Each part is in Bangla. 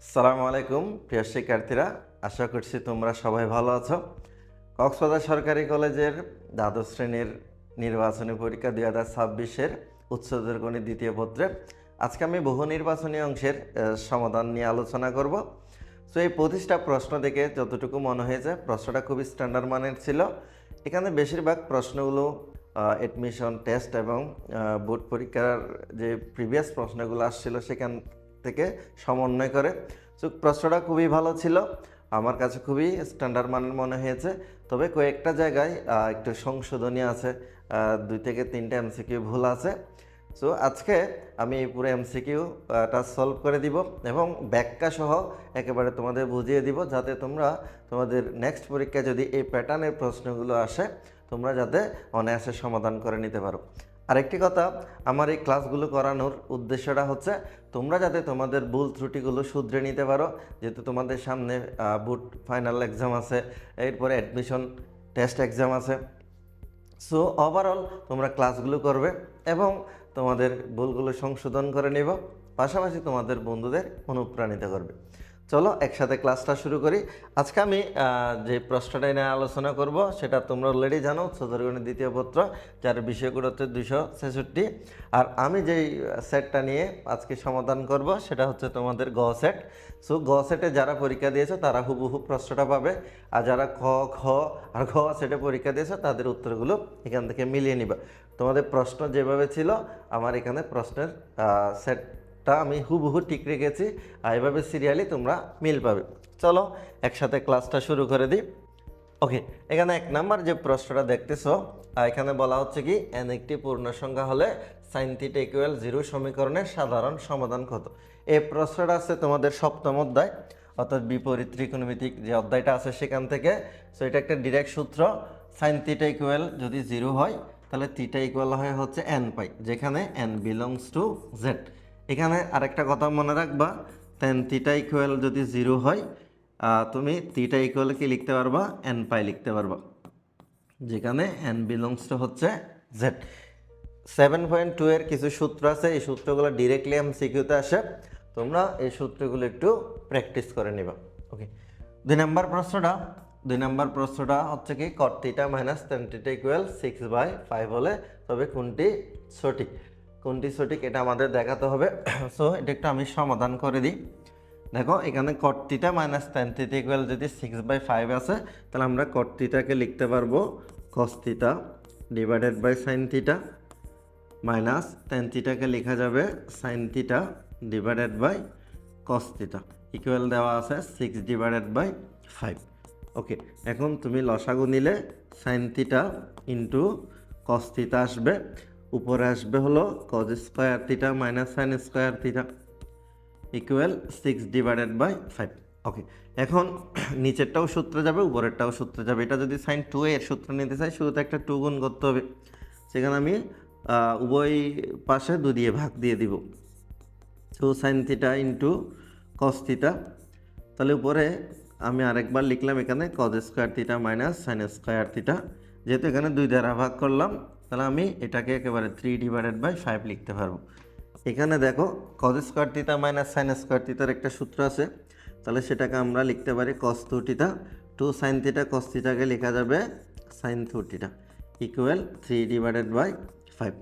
আসসালামু আলাইকুম প্রিয় শিক্ষার্থীরা, আশা করছি তোমরা সবাই ভালো আছো। কক্সবাজার সরকারি কলেজের দ্বাদশ শ্রেণীর নির্বাচনী পরীক্ষা 2026-এর উচ্চতর গণিত দ্বিতীয় পত্রে আজকে আমি বহু নির্বাচনী অংশের সমাধান নিয়ে আলোচনা করব। সো এই 25টা প্রশ্ন থেকে যতটুকু মনে হয়েছে প্রশ্নটা খুবই স্ট্যান্ডার্ড মানের ছিল। এখানে বেশিরভাগ প্রশ্নগুলো অ্যাডমিশন টেস্ট এবং বোর্ড পরীক্ষার যে প্রিভিয়াস প্রশ্নগুলো আসছিল সেখান থেকে সমন্বয় করে। সো প্রশ্নটা খুবই ভালো ছিল, আমার কাছে খুবই স্ট্যান্ডার্ড মানের মনে হয়েছে। তবে কয়েকটা জায়গায় একটু সংশোধনী আছে, 2 থেকে 3টা এমসিকিউ ভুল আছে। সো আজকে আমি এই পুরো এমসিকিউটা সলভ করে দিব এবং ব্যাখ্যা সহ একেবারে তোমাদের বুঝিয়ে দিব, যাতে তোমরা তোমাদের নেক্সট পরীক্ষায় যদি এই প্যাটার্নের প্রশ্নগুলো আসে তোমরা যাতে অনায়াসে সমাধান করে নিতে পারো। আরেকটি কথা, আমার এই ক্লাসগুলো করানোর উদ্দেশ্যটা হচ্ছে তোমরা যাতে তোমাদের ভুল ত্রুটিগুলো শুধরে নিতে পারো, যেহেতু তোমাদের সামনে বোর্ড ফাইনাল এক্সাম আছে, এরপরে অ্যাডমিশন টেস্ট এক্সাম আছে। সো ওভারঅল তোমরা ক্লাসগুলো করবে এবং তোমাদের ভুলগুলো সংশোধন করে নিব, পাশাপাশি তোমাদের বন্ধুদের অনুপ্রাণিত করবে। চলো একসাথে ক্লাসটা শুরু করি। আজকে আমি যে প্রশ্নটা নিয়ে আলোচনা করব সেটা তোমরা অলরেডি জানো, উচ্চতর গণিত দ্বিতীয় পত্র, যার বিষয়গুলো হচ্ছে 266। আর আমি যেই সেটটা নিয়ে আজকে সমাধান করব সেটা হচ্ছে তোমাদের গ সেট। সো গ সেটে যারা পরীক্ষা দিয়েছো তারা হুবহু প্রশ্নটা পাবে, আর যারা খ খ আর ঘ সেটে পরীক্ষা দিয়েছো তাদের উত্তরগুলো এখান থেকে মিলিয়ে নিবা। তোমাদের প্রশ্ন যেভাবে ছিল আমার এখানে প্রশ্নের সেটটা আমি হুবহু ঠিক রেখেছি, আর এভাবে সিরিয়ালি তোমরা মিল পাবে। চলো একসাথে ক্লাসটা শুরু করে দিই। ওকে, এখানে 1 নাম্বার যে প্রশ্নটা দেখতেছো, এখানে বলা হচ্ছে কি n একটি পূর্ণ সংখ্যা হলে sin θ = 0 সমীকরণের সাধারণ সমাধান কত? এই প্রশ্নটা আছে তোমাদের সপ্তম অধ্যায়, অর্থাৎ বিপরীত ত্রিকোণমিতিক যে অধ্যায়টা আছে সেখান থেকে। সো এটা একটা ডিরেক্ট সূত্র, sin θ = যদি 0 হয় তাহলে θ হয় হচ্ছে n π, যেখানে n বিলংস টু z। এখানে আরেকটা কথা মনে রাখবা, tan θ যদি 0 হয় তুমি θ কি লিখতে পারবা, n π লিখতে পারবা, যেখানে n বিলংস টু হচ্ছে z। 7.2 এর কিছু সূত্র আছে, এই সূত্রগুলো ডিরেক্টলি এমসিকিউতে আসে, তোমরা এই সূত্রগুলো একটু প্র্যাকটিস করে নিবা। ওকে, 2 নম্বর প্রশ্নটা হচ্ছে কি cot θ - tan θ = 6/5 হলে তবে কোনটি সঠিক? কোনটি সঠিক এটা আমাদের দেখাতে হবে। সো এটা একটু আমি সমাধান করে দিই। দেখো এখানে cot θ - tan θ = যদি 6/5 আছে তাহলে আমরা cot θ কে লিখতে পারবো cos θ / sin θ, মাইনাস tan θ কে লেখা যাবে sin θ / cos θ, ইকুয়াল দেওয়া আছে 6/5। ওকে, এখন তুমি লসাগু নিলে sin θ ইন্টু cos θ আসবে, উপরে আসবে হলো cos square θ - sin square θ equal 6/5। Okay, এখন নিচেরটাও সূত্রে যাবে উপরেরটাও সূত্রে যাবে। এটা যদি sin 2 এর সূত্র নিতে চাই শুরুতে একটা 2 গুণ করতে হবে, সেখানে আমি উভয় পাশে 2 দিয়ে ভাগ দিয়ে দিব। সো sin θ ইন্টু cos θ, তাহলে উপরে আমি আরেকবার লিখলাম এখানে cos স্কোয়ার θ - sin স্কোয়ার θ। যেহেতু এখানে 2 দ্বারা ভাগ করলাম তাহলে আমি এটাকে একেবারে 3/5 লিখতে পারবো। এখানে দেখো cos স্কোয়ার θ - sin স্কোয়ার θ একটা সূত্র আছে, তাহলে সেটাকে আমরা লিখতে পারি cos 2θ, 2 sin θ cos θ কে লেখা যাবে sin 2θ ইকুয়াল 3/5।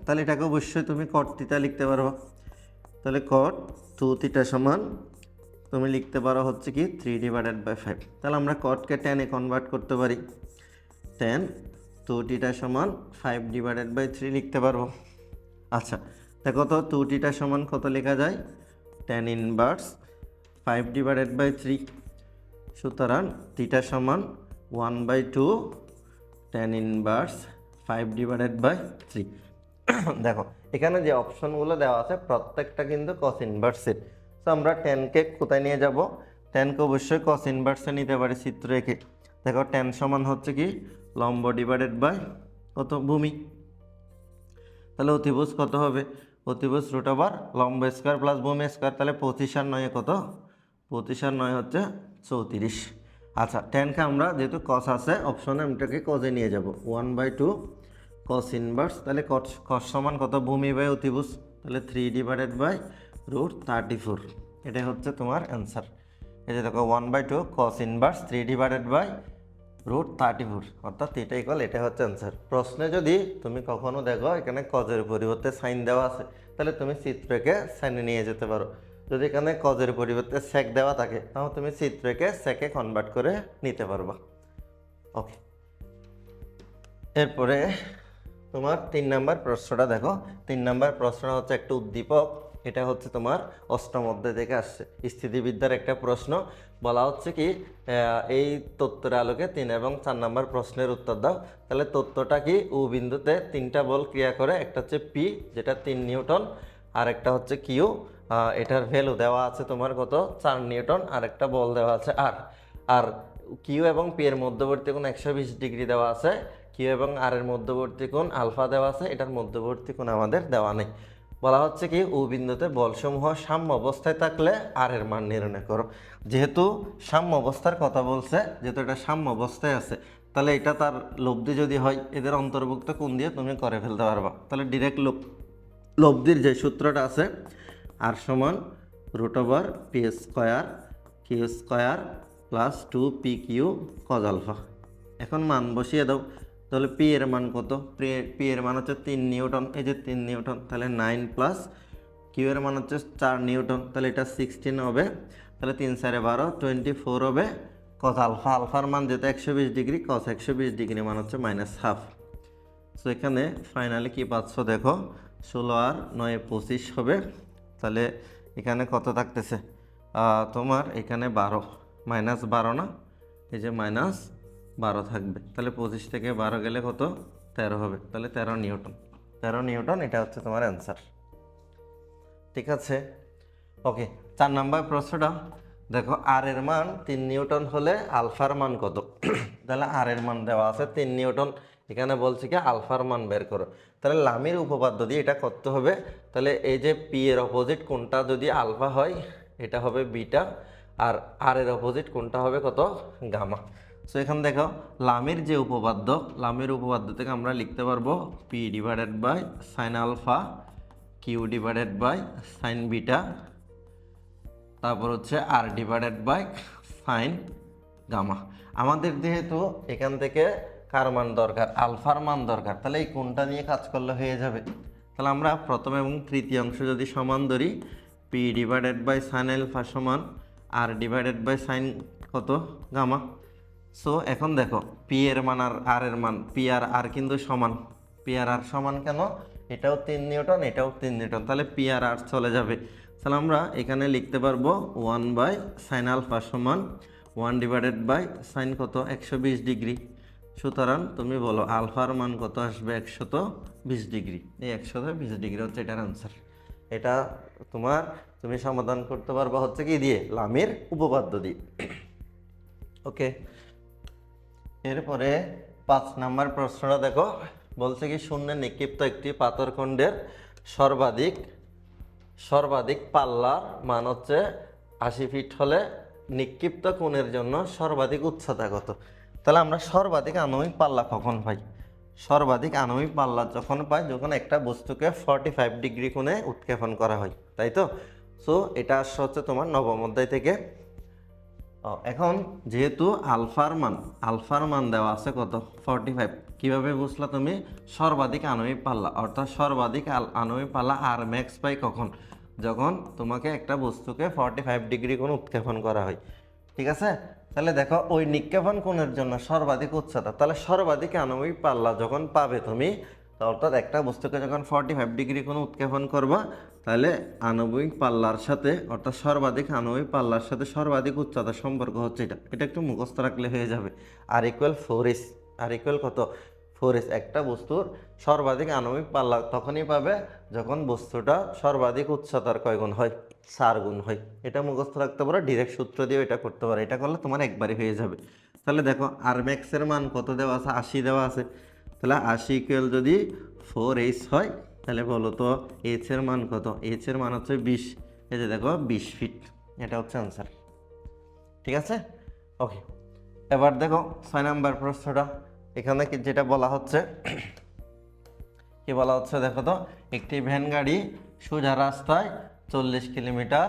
তাহলে এটাকে অবশ্যই তুমি cot θ লিখতে পারো, তাহলে cot 2θ সমান তুমি লিখতে পারো হচ্ছে কি 3/5। তাহলে আমরা cotকে tan এ কনভার্ট করতে পারি, tan 2θ সমান 5/3 লিখতে পারবো। আচ্ছা দেখো তো 2θ সমান কত লেখা যায়, tan ইনভার্স 5/3। সুতরাং θ সমান 1/2 tan ইনভার্স 5/3। দেখো এখানে যে অপশনগুলো দেওয়া আছে প্রত্যেকটা কিন্তু cos ইনভার্সের। তো আমরা tanকে কোথায় নিয়ে যাব, tanকে অবশ্যই cos ইনভার্সে নিতে পারি চিত্র এঁকে। দেখো tan সমান হচ্ছে কি লম্ব ডিভাইডেড বাই কত, ভূমি। তাহলে অতিভুজ কত হবে, অতিভুজ √, লম্ব স্কোয়ার প্লাস ভূমি স্কোয়ার, তাহলে 25 আর 9 কত, 25 আর 9 হচ্ছে 34। আচ্ছা tanকে আমরা যেহেতু cos আছে অপশনে আমি এটাকে cos-এ নিয়ে যাব, 1/2 cos ইনভার্স, তাহলে cos সমান কত, ভূমি বাই অতিভুজ, তাহলে 3/√34। এটাই হচ্ছে তোমার অ্যান্সার। এই যে দেখো 1/2 cos ইনভার্স 3/√34, অর্থাৎ এটা ইকুয়াল, এটা হচ্ছে অ্যান্সার। প্রশ্নে যদি তুমি কখনো দেখো এখানে কজের পরিবর্তে সাইন দেওয়া আছে, তাহলে তুমি চিত্রকে সাইনে নিয়ে যেতে পারো। যদি এখানে কজের পরিবর্তে সেক দেওয়া থাকে, তাহলে তুমি চিত্রকে সেকে কনভার্ট করে নিতে পারবা। ওকে, এরপরে তোমার 3 নাম্বার প্রশ্নটা দেখো। 3 নাম্বার প্রশ্নটা হচ্ছে একটা উদ্দীপক। এটা হচ্ছে তোমার অষ্টম অধ্যায় থেকে আসছে, স্থিতিবিদ্যার একটা প্রশ্ন। বলা হচ্ছে কি, এই তথ্যের আলোকে 3 এবং 4 নাম্বার প্রশ্নের উত্তর দাও। তাহলে তথ্যটা কি, ও বিন্দুতে 3টা বল ক্রিয়া করে। একটা হচ্ছে পি, যেটা 3 নিউটন, আর একটা হচ্ছে কিউ, এটার ভ্যালু দেওয়া আছে তোমার কত, 4 নিউটন, আর একটা বল দেওয়া আছে আর। আর কিউ এবং পি এর মধ্যবর্তী কোণ 120 ডিগ্রি দেওয়া আছে। কিউ এবং আর এর মধ্যবর্তী কোণ আলফা দেওয়া আছে, এটার মধ্যবর্তী কোণ আমাদের দেওয়া নেই। বলা হচ্ছে কি, ও বিন্দুতে বলসমূহ সাম্য অবস্থায় থাকলে আর এর মান নির্ণয় করো। যেহেতু সাম্য অবস্থার কথা বলছে, যেহেতু এটা সাম্য অবস্থায় আছে, তাহলে এটা তার লব্ধি যদি হয়, এদের অন্তর্ভুক্ত কোণ দিয়ে তুমি করে ফেলতে পারবা। তাহলে ডিরেক্ট লব্ধির যে সূত্রটা আছে, আর সমান √p² q² plus 2pq cos alpha. এখন মান বসিয়ে দাও। তাহলে পি এর মান কত, পি এর মান হচ্ছে 3 নিউটন, এই যে 3 নিউটন, তাহলে 9 প্লাস কিউ এর মান হচ্ছে 4 নিউটন, তাহলে এটা 16 হবে। তাহলে 3 4 12 24 হবে cos আলফা। আলফার মান যেটা 120 ডিগ্রি, cos 120 ডিগ্রি মান হচ্ছে -1/2। সো এখানে ফাইনালি কি পাচ্ছ দেখো, 16 আর 9 25 হবে। তাহলে এখানে কত থাকতেছে, তোমার এখানে 12, -12 না, এই যে -12 থাকবে। তাহলে 25 থেকে 12 গেলে কত, 13 হবে। তাহলে 13 নিউটন, 13 নিউটন, এটা হচ্ছে তোমার অ্যান্সার। ঠিক আছে, ওকে। 4 নাম্বার প্রশ্নটা দেখো, আর এর মান 3 নিউটন হলে আলফার মান কত? তাহলে আর এর মান দেওয়া আছে 3 নিউটন, এখানে বলছে কি আলফার মান বের করো। তাহলে লামির উপপাদ্য দিয়ে এটা করতে হবে। তাহলে এই যে পি এর অপোজিট কোনটা যদি আলফা হয়, এটা হবে বিটা, আর এর অপোজিট কোনটা হবে কত, গামা। সো এখানে দেখো, লামির যে উপপাদ্য, লামির উপপাদ্য থেকে আমরা লিখতে পারবো p/sin আলফা q/sin বিটা, তারপর হচ্ছে r/sin গামা। আমাদের যেহেতু এখান থেকে কার মান দরকার, আলফার মান দরকার, তাহলে এই কোনটা নিয়ে কাজ করলে হয়ে যাবে। তাহলে আমরা প্রথম এবং তৃতীয় অংশ যদি সমান ধরি, p/sin আলফা সমান r/sin কত, গামা। সো এখন দেখো, পি এর মান আর আর এর মান, পি আর আর কিন্তু সমান, পি আর আর সমান কেন, এটাও 3 নিউটন, এটাও 3 নিউটন, তাহলে পি আর আর চলে যাবে। তাহলে আমরা এখানে লিখতে পারবো 1/sin আলফা সমান 1/sin কত, 120 ডিগ্রি। সুতরাং তুমি বলো আলফার মান কত আসবে, 120 ডিগ্রি। এই 120 ডিগ্রি হচ্ছে এটার আনসার। এটা তুমি সমাধান করতে পারবা হচ্ছে কি দিয়ে, লামির উপপাদ্য দিয়ে। ওকে, এরপরে 5 নাম্বার প্রশ্নটা দেখো। বলছে কি, শূন্যে নিক্ষিপ্ত একটি পাথরখণ্ডের সর্বাধিক পাল্লার মান হচ্ছে 80 ফিট হলে নিক্ষিপ্ত কোণের জন্য সর্বাধিক উচ্চতা কত? তাহলে আমরা সর্বাধিক আণবিক পাল্লা কখন পাই? সর্বাধিক আণবিক পাল্লা যখন পাই, যখন একটা বস্তুকে 45 ডিগ্রি কোণে উৎক্ষেপণ করা হয়, তাই তো? সো এটা আসছে হচ্ছে তোমার নবম অধ্যায় থেকে। এখন যেহেতু আলফার মান দেওয়া আছে কত, 45, কিভাবে বুঝলা তুমি? সর্বাধিক আণবিক পাল্লা, অর্থাৎ সর্বাধিক আণবিক পাল্লা আর ম্যাক্স পাই কখন, যখন তোমাকে একটা বস্তুকে 45 ডিগ্রি কোণ উৎক্ষেপণ করা হয়। ঠিক আছে, তাহলে দেখো ওই নিক্ষেপণ কোণের জন্য সর্বাধিক উচ্চতা, তাহলে সর্বাধিক আণবিক পাল্লা যখন পাবে তুমি, অর্থাৎ একটা বস্তুকে যখন 45 ডিগ্রি কোণ উৎক্ষেপণ করবা, তাহলে আণবিক পাল্লার সাথে, অর্থাৎ সর্বাধিক আণবিক পাল্লার সাথে সর্বাধিক উচ্চতার সম্পর্ক হচ্ছে এটা একটু মুখস্থ রাখলে হয়ে যাবে। r=4s, কত, 4s। একটা বস্তুর সর্বাধিক আণবিক পাল্লা তখনই পাবে যখন বস্তুটা সর্বাধিক উচ্চতার কয় গুণ হয়, 4 গুণ হয়। এটা মুখস্থ রাখতে পারো, ডিরেক্ট সূত্র দিয়ে এটা করতে পারো, এটা করলে তোমার একবারই হয়ে যাবে। তাহলে দেখো আর ম্যাক্সের মান কত দেওয়া আছে, 80 দেওয়া আছে। তাহলে 80 যদি 4h হয়, তাহলে বলো তো এইচ এর মান কত? এইচ এর মান হচ্ছে 20। এই যে দেখো 20 ফিট, এটা হচ্ছে আনসার। ঠিক আছে, ওকে। এবার দেখো 6 নাম্বার প্রশ্নটা। এখানে যেটা বলা হচ্ছে, কি বলা হচ্ছে দেখো তো, একটি ভ্যান গাড়ি সোজা রাস্তায় 40 কিলোমিটার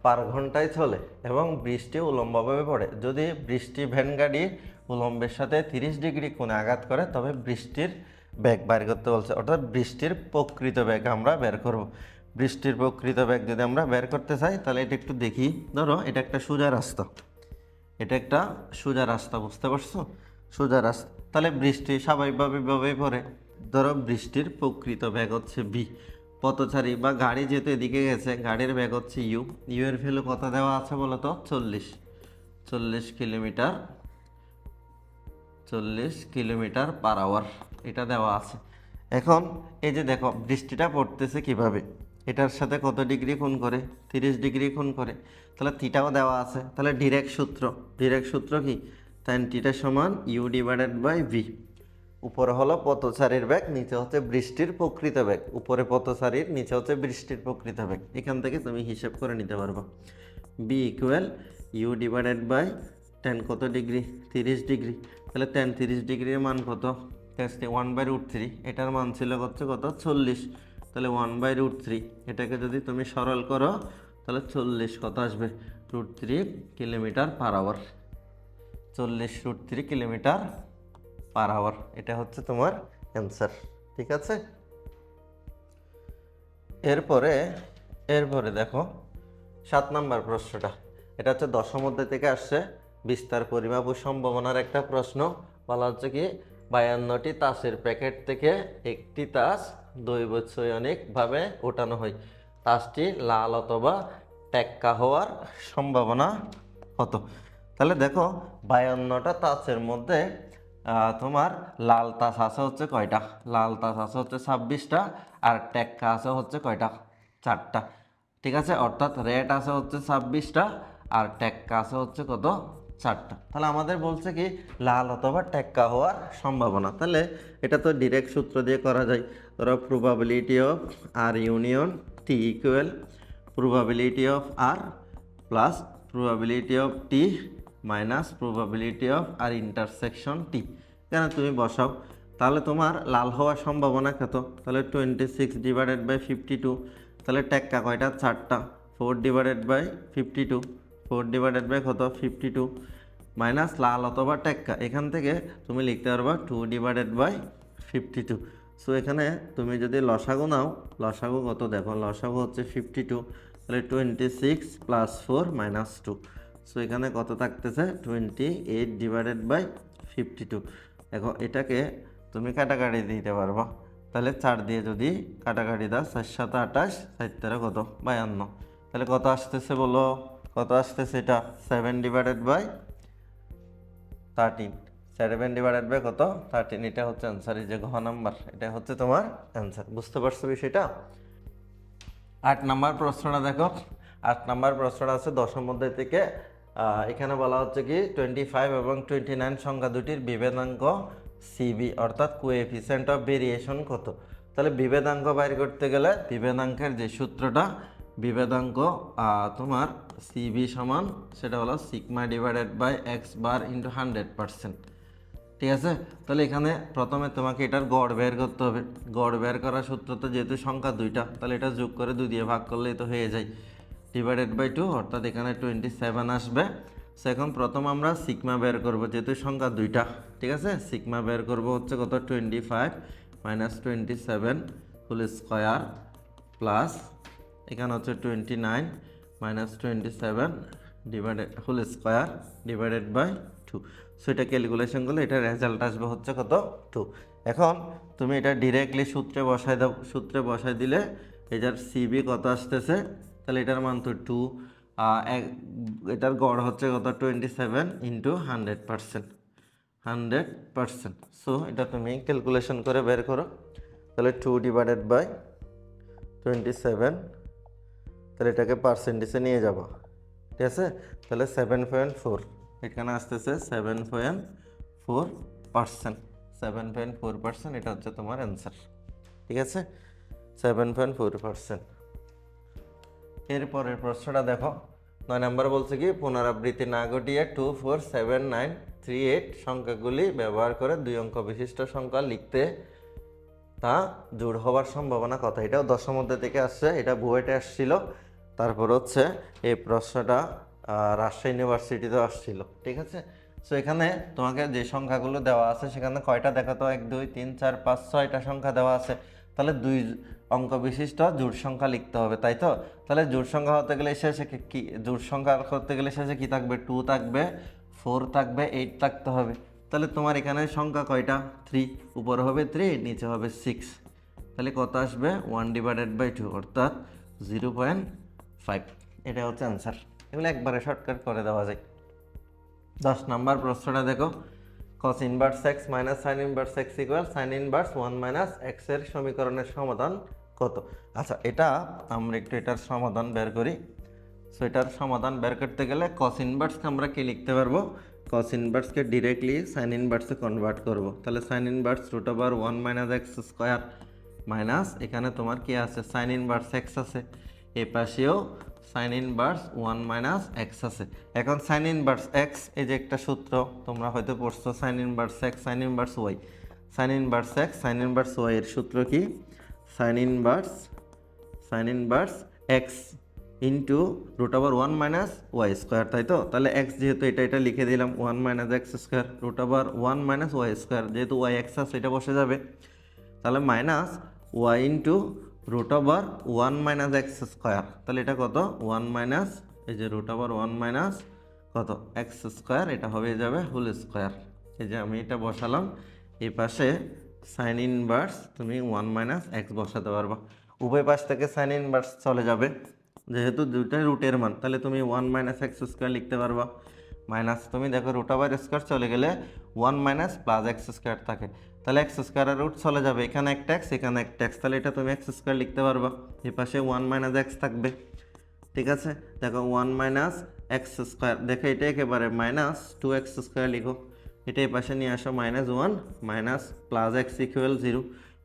পার ঘন্টায় চলে এবং বৃষ্টি উলম্বভাবে পড়ে, যদি বৃষ্টি ভ্যান গাড়ি উলম্বের সাথে 30 ডিগ্রি কোণে আঘাত করে তবে বৃষ্টির বেগ বের করতে বলছে, অর্থাৎ বৃষ্টির প্রকৃত বেগ আমরা বের করব। বৃষ্টির প্রকৃত বেগ যদি আমরা বের করতে চাই তাহলে এটা একটু দেখি। ধরো এটা একটা সোজা রাস্তা, এটা একটা সোজা রাস্তা, বুঝতে পারছো? সোজা রাস্তা, তাহলে বৃষ্টি স্বাভাবিকভাবেই পড়ে। ধরো বৃষ্টির প্রকৃত বেগ হচ্ছে বি, পথচারী বা গাড়ি যেহেতু এদিকে গেছে গাড়ির বেগ হচ্ছে ইউ, ইউ এর ভ্যালু কত দেওয়া আছে বলো তো? 40 কিলোমিটার, 40 কিলোমিটার/আওয়ার এটা দেওয়া আছে। এখন এই যে দেখো বৃষ্টিটা পড়তেছে কিভাবে, এটার সাথে কত ডিগ্রি কোণ করে? 30 ডিগ্রি কোণ করে, তাহলে থিটাও দেওয়া আছে। তাহলে ডিরেক্ট সূত্র কি? tan থিটা সমান u/v। উপরে হলো পথচারীর বেগ, নিচে হচ্ছে বৃষ্টির প্রকৃত বেগ। উপরে পথচারীর, নিচে হচ্ছে বৃষ্টির প্রকৃত বেগ। এখান থেকে তুমি হিসেব করে নিতে পারবে b ইকুয়াল u/tan কত ডিগ্রি? 30 ডিগ্রি। তাহলে tan 30 ডিগ্রির মান কত? 1/√3। এটার মান ছিল কত? 40। তাহলে 1/√3, এটাকে যদি তুমি সরল করো তাহলে 40 কত আসবে? √3 কিলোমিটার/আওয়ার। 40 √3 কিলোমিটার/আওয়ার, এটা হচ্ছে তোমার অ্যান্সার। ঠিক আছে, এরপরে দেখো 7 নম্বর প্রশ্নটা। এটা হচ্ছে দশম অধ্যায় থেকে আসছে, বিস্তার, পরিমাপ ও সম্ভাবনার একটা প্রশ্ন। বলা হচ্ছে কি 52টি তাসের প্যাকেট থেকে একটি তাস দৈবচয়নিকভাবে ওঠানো হয়, তাসটি লাল অথবা টেক্কা হওয়ার সম্ভাবনা কত? তাহলে দেখো 52টা তাসের মধ্যে তোমার লাল তাস আছে হচ্ছে কয়টা? লাল তাস আছে হচ্ছে 26টা, আর টেক্কা আছে হচ্ছে কয়টা? 4টা। ঠিক আছে, অর্থাৎ রেড আছে হচ্ছে 26টা আর টেক্কা আছে হচ্ছে কত? 4টা। তাহলে আমাদের বলছে কি লাল অথবা টেক্কা হওয়ার সম্ভাবনা। তাহলে এটা তো ডিরেক্ট সূত্র দিয়ে করা যায়। ধরো probability of R union T equal probability of R plus probability of T minus probability of R intersection T. কেন তুমি বসাও, তাহলে তোমার লাল হওয়ার সম্ভাবনা কত? তাহলে 26/52। তাহলে টেক্কা কয়টা? 4টা। 4/52, 4/ কত? 52 মাইনাস লাল অথবা টেক্কা, এখান থেকে তুমি লিখতে পারবা 2/52। সো এখানে তুমি যদি লসাগু নাও, লসাগু কত দেখো? লসাগু হচ্ছে 52, তাহলে 26 + 4 - 2। সো এখানে কত থাকতেছে? 28/52। দেখো এটাকে তুমি কাটাকাটি দিতে পারবা, তাহলে 4 দিয়ে যদি কাটাকাটি দাও 4 × 7 = 28, 4 × কত? 52। তাহলে কত আসতেছে বলো? কত আসতেছে এটা? 7/13। 7/13 কত? 13। এটা হচ্ছে অ্যান্সার, এই যে ঘ নাম্বার, এটা হচ্ছে তোমার অ্যান্সার। বুঝতে পারছো বিষয়টা? 8 নম্বর প্রশ্নটা দেখো। 8 নম্বর প্রশ্নটা আছে দশম অধ্যায় থেকে। এখানে বলা হচ্ছে কি 25 এবং 29 সংখ্যা দুটির বিভেদাঙ্ক সিবি, অর্থাৎ কোএফিসিয়েন্ট অফ ভেরিয়েশন কত? তাহলে বিভেদাঙ্ক বাইর করতে গেলে বিভেদাঙ্কের যে সূত্রটা, বিভেদাঙ্ক তোমার সিবি সমান, সেটা হলো σ/x বার × 100%। ঠিক আছে, তাহলে এখানে প্রথমে তোমাকে এটার গড় বের করতে হবে। গড় বের করার সূত্র তো যেহেতু সংখ্যা দুইটা, তাহলে এটা যোগ করে 2 দিয়ে ভাগ করলেই তো হয়ে যায়, /2, অর্থাৎ এখানে 27 আসবে। সো এখন প্রথম আমরা সিগমা বের করব, যেহেতু সংখ্যা দুইটা। ঠিক আছে, সিগমা বের করব হচ্ছে কত? 25 - 27 হোল স্কয়ার প্লাস এখানে হচ্ছে 29 - 27 হোল স্কয়ার /2। সো এটা ক্যালকুলেশন করলে এটা রেজাল্ট আসবে হচ্ছে কত? 2। এখন তুমি এটা ডিরেক্টলি সূত্রে বসাই দাও। সূত্রে বসাই দিলে এটার সিবি কত আসতেছে? তাহলে এটার মান তো 2, এটার গড় হচ্ছে কত? 27 × 100%। 100%। সো এটা তুমি ক্যালকুলেশন করে বের করো। তাহলে 2/27, তাহলে এটাকে পার্সেন্টেজে নিয়ে যাব। ঠিক আছে, তাহলে 7.4, এখানে আসতেছে 7.4%। 7.4%, এটা হচ্ছে তোমার অ্যান্সার। ঠিক আছে, 7.4%। এরপরের প্রশ্নটা দেখো। 9 নম্বর বলছে কি পুনরাবৃত্তি না ঘটিয়ে 2, 4, 7, 9, 3, 8 সংখ্যাগুলি ব্যবহার করে 2 অঙ্ক বিশিষ্ট সংখ্যা লিখতে তা জোড় হওয়ার সম্ভাবনা কত? এটাও দশম অধ্যায় থেকে আসছে, এটা বুয়েটে আসছিল। তো তারপর হচ্ছে এই প্রশ্নটা রাজশাহী ইউনিভার্সিটিতে আসছিল, ঠিক আছে। সো এখানে তোমাকে যে সংখ্যাগুলো দেওয়া আছে সেখানে কয়টা দেখো তো, 1 2 3 4 5 6টা সংখ্যা দেওয়া আছে। তাহলে 2 অঙ্ক বিশিষ্ট জোড় সংখ্যা লিখতে হবে, তাই তো। তাহলে জোড় সংখ্যা হতে গেলে শেষে কি, জোড় সংখ্যা করতে গেলে শেষে কি থাকবে, 2 থাকবে, 4 থাকবে, 8 থাকতে হবে। তাহলে তোমার এখানে সংখ্যা কয়টা, 3, উপরে হবে 3, নিচে হবে 6। তাহলে কত আসবে, 1/2 অর্থাৎ 0.5। এটা হচ্ছে অ্যান্সার। এগুলো একবারে শর্টকাট করে দেওয়া যায়। 10 নম্বর প্রশ্নটা দেখো, cos inverse x minus sine inverse x equal sign inverse 1 minus x এর সমীকরণের সমাধান কত। আচ্ছা, এটা আমরা একটু এটার সমাধান বের করি। সো এটার সমাধান বের করতে গেলে cos ইনভার্সকে আমরা কি লিখতে পারবো, cos ইনভার্সকে ডিরেক্টলি সাইন ইনভার্সে কনভার্ট করব। তাহলে sign inverse √1 minus x square minus এখানে তোমার কি আছে, সাইন ইনভার্স এক্স আছে, এই পাশেও সাইন ইনভার্স 1 মাইনাস এক্স আছে। এখন সাইন ইনভার্স এক্স, এই যে একটা সূত্র তোমরা হয়তো পড়ছো, sine inverse x sine inverse y, sine inverse x sine inverse y এর সূত্র কি, sine inverse x into √1 minus y square, তাই তো। তাহলে এক্স যেহেতু এটা লিখে দিলাম 1 minus x square, √1 minus y square, যেহেতু ওয়াই এক্স আছে এটা বসে যাবে। তাহলে minus y into √1 minus x square, তাহলে এটা কত, 1 মাইনাস, এই যে √1 মাইনাস কত এক্স স্কোয়ার, এটা হয়ে যাবে হোল স্কোয়ার। এই যে আমি এটা বসালাম, এই পাশে সাইন ইনভার্স তুমি 1 মাইনাস এক্স বসাতে পারবা। উভয় পাশ থেকে সাইন ইনভার্স চলে যাবে, যেহেতু দুইটাই রুটের মান, তাহলে তুমি 1 মাইনাস এক্স স্কোয়ার লিখতে পারবা। মাইনাস তুমি দেখো √স্কোয়ার চলে গেলে 1 মাইনাস প্লাস এক্স স্কোয়ার থাকে, তাহলে এক্স স্কোয়ারের রুট চলে যাবে, এখানে একটা এক্স এখানে একটা এক্স, তাহলে এটা তুমি এক্স স্কোয়ার লিখতে পারবা। এই পাশে 1 মাইনাস এক্স থাকবে, ঠিক আছে। দেখো 1 মাইনাস এক্স স্কোয়ার, দেখো এটা একেবারে মাইনাস 2x স্কোয়ার লিখো, এটা এই পাশে নিয়ে আসো, -1 মাইনাস প্লাস এক্স ইকুয়াল 0,